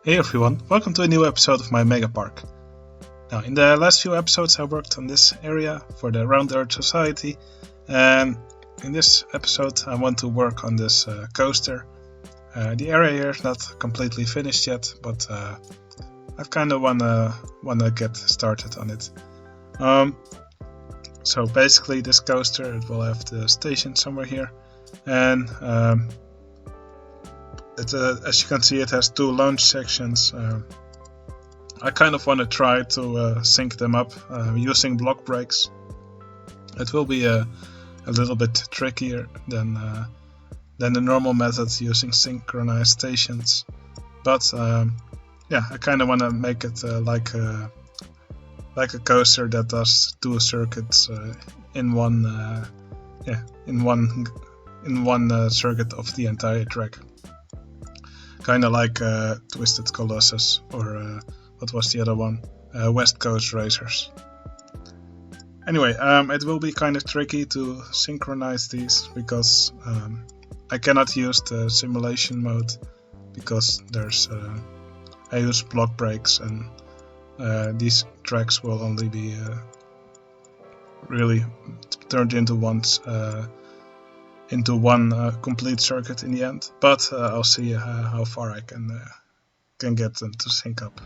Hey everyone, welcome to a new episode of my Megapark. Now, in the last few episodes I worked on this area for the Round Earth Society, and in this episode I want to work on this coaster. The area here is not completely finished yet, but I kind of wanna get started on it. So basically this coaster, it will have the station somewhere here, and as you can see, it has two launch sections. I kind of want to try to sync them up using block breaks. It will be a little bit trickier than the normal method using synchronized stations, but yeah, I kind of want to make it like a coaster that does two circuits in one circuit of the entire track. Kind of like Twisted Colossus or what was the other one? West Coast Racers. Anyway, it will be kind of tricky to synchronize these because I cannot use the simulation mode because I use block breaks, and these tracks will only be really turned into one complete circuit in the end, but I'll see how far I can get them to sync up.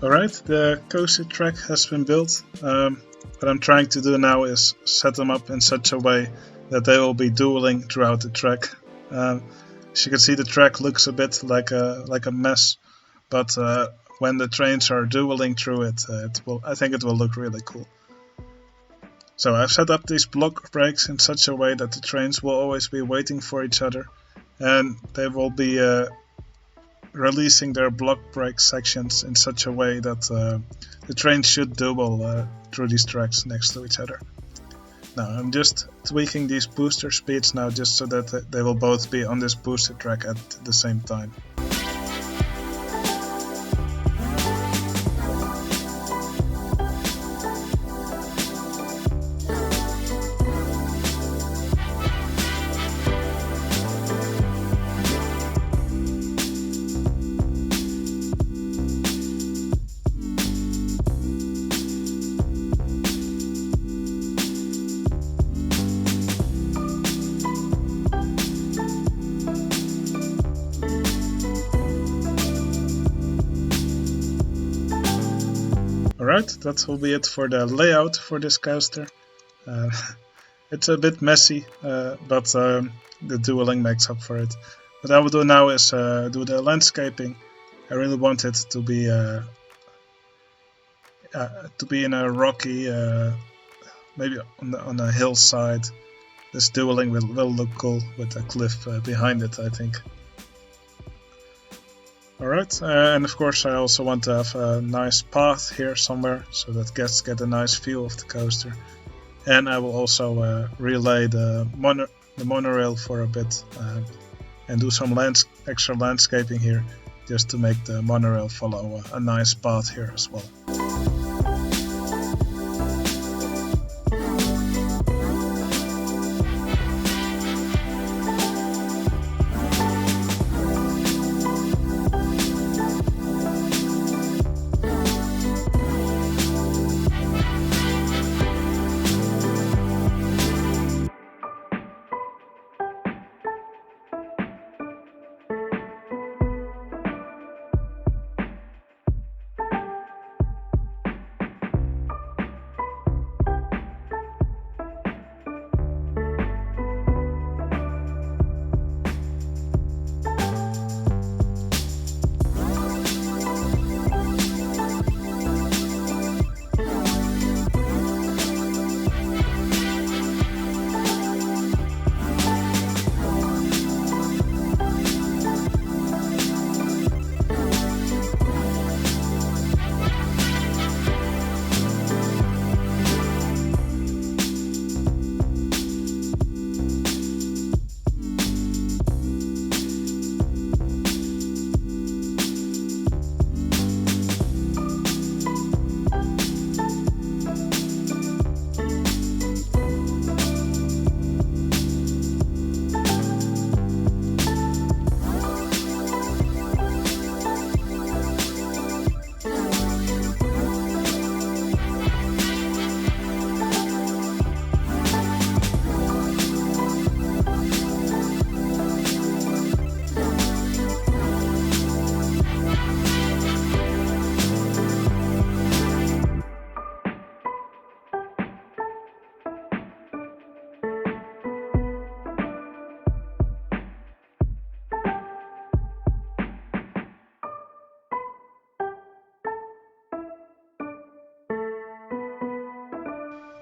Alright, the coaster track has been built. What I'm trying to do now is set them up in such a way that they will be dueling throughout the track. As you can see, the track looks a bit like a mess, but when the trains are dueling through it, I think it will look really cool. So I've set up these block brakes in such a way that the trains will always be waiting for each other, and they will be releasing their block brake sections in such a way that the trains should duel through these tracks next to each other. Now I'm just tweaking these booster speeds now just so that they will both be on this booster track at the same time. Alright, that will be it for the layout for this coaster. It's a bit messy, but the dueling makes up for it. What I will do now is do the landscaping. I really want it to be in a rocky, maybe on a hillside. This dueling will look cool with a cliff behind it, I think. Alright, and of course I also want to have a nice path here somewhere, so that guests get a nice view of the coaster. And I will also relay the monorail for a bit and do some extra landscaping here, just to make the monorail follow a nice path here as well.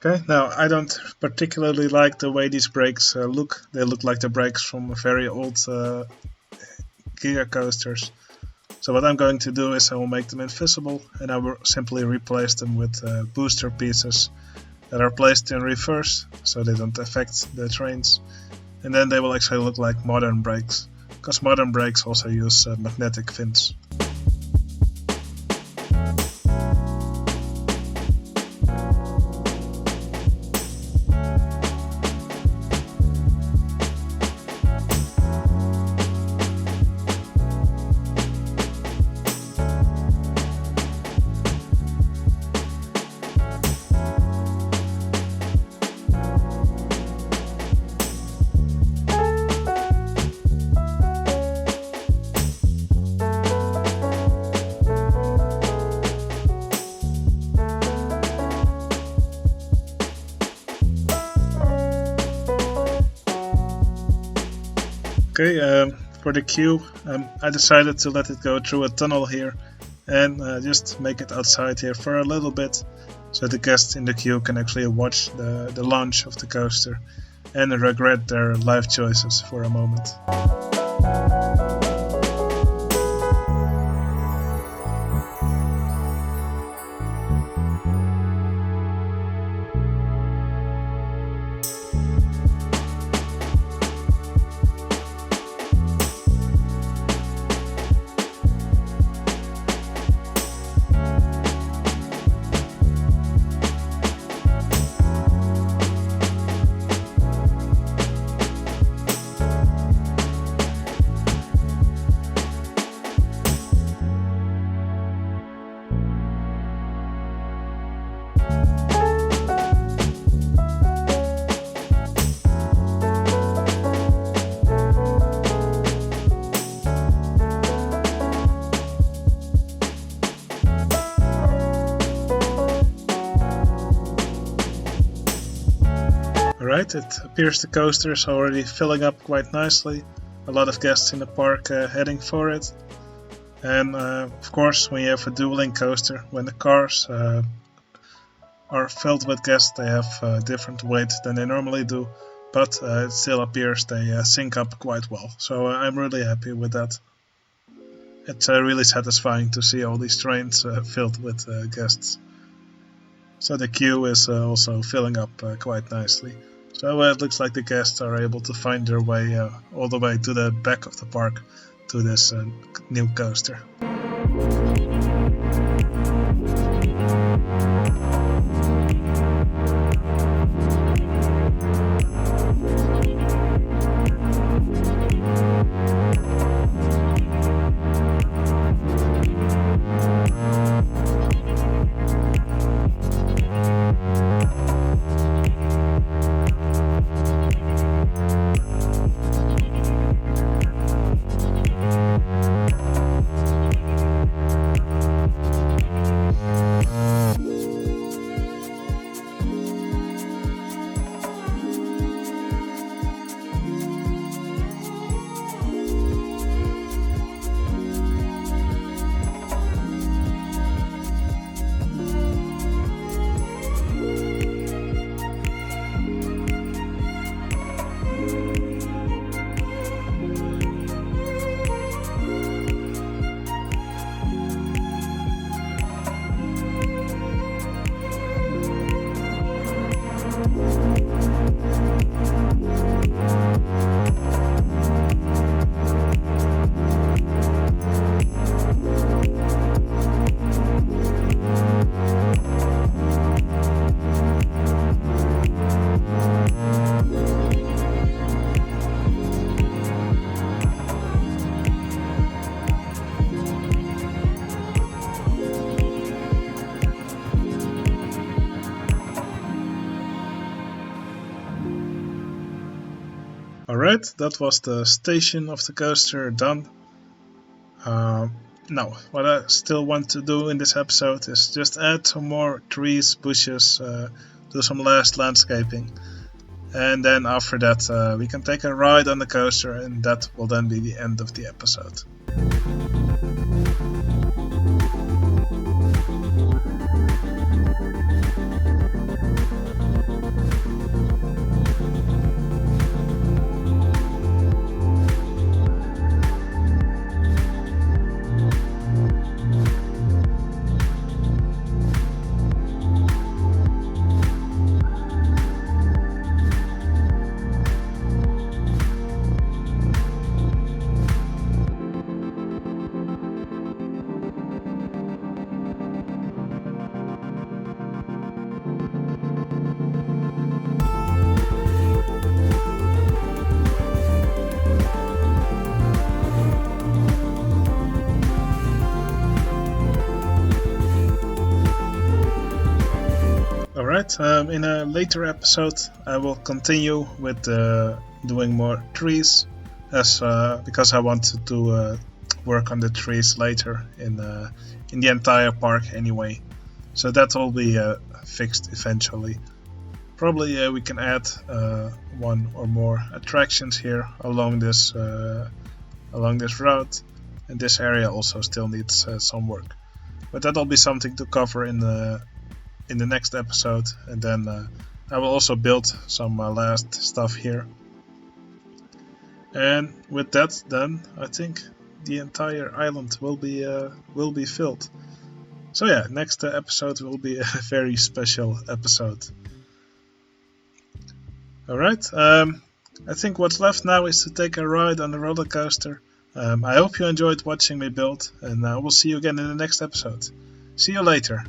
Okay, now I don't particularly like the way these brakes look. They look like the brakes from very old Giga coasters. So what I'm going to do is I will make them invisible, and I will simply replace them with booster pieces that are placed in reverse so they don't affect the trains. And then they will actually look like modern brakes, because modern brakes also use magnetic fins. Okay, for the queue, I decided to let it go through a tunnel here and just make it outside here for a little bit. so the guests in the queue can actually watch the launch of the coaster and regret their life choices for a moment. Alright, it appears the coaster is already filling up quite nicely. A lot of guests in the park heading for it. And of course, when you have a dueling coaster, when the cars are filled with guests, they have different weight than they normally do. But it still appears they sync up quite well. So I'm really happy with that. It's really satisfying to see all these trains filled with guests. So the queue is also filling up quite nicely. So it looks like the guests are able to find their way all the way to the back of the park to this new coaster. Alright, that was the station of the coaster done. Now, what I still want to do in this episode is just add some more trees, bushes, do some last landscaping. And then after that we can take a ride on the coaster, and that will then be the end of the episode. Alright, in a later episode I will continue with doing more trees, because I wanted to work on the trees later in the entire park anyway. So that will be fixed eventually. Probably we can add one or more attractions here along this route, and this area also still needs some work. But that'll be something to cover in in the next episode, and then I will also build some last stuff here. And with that, then I think the entire island will be filled. So yeah, next episode will be a very special episode. Alright, I think what's left now is to take a ride on the roller coaster. I hope you enjoyed watching me build, and I will see you again in the next episode. See you later.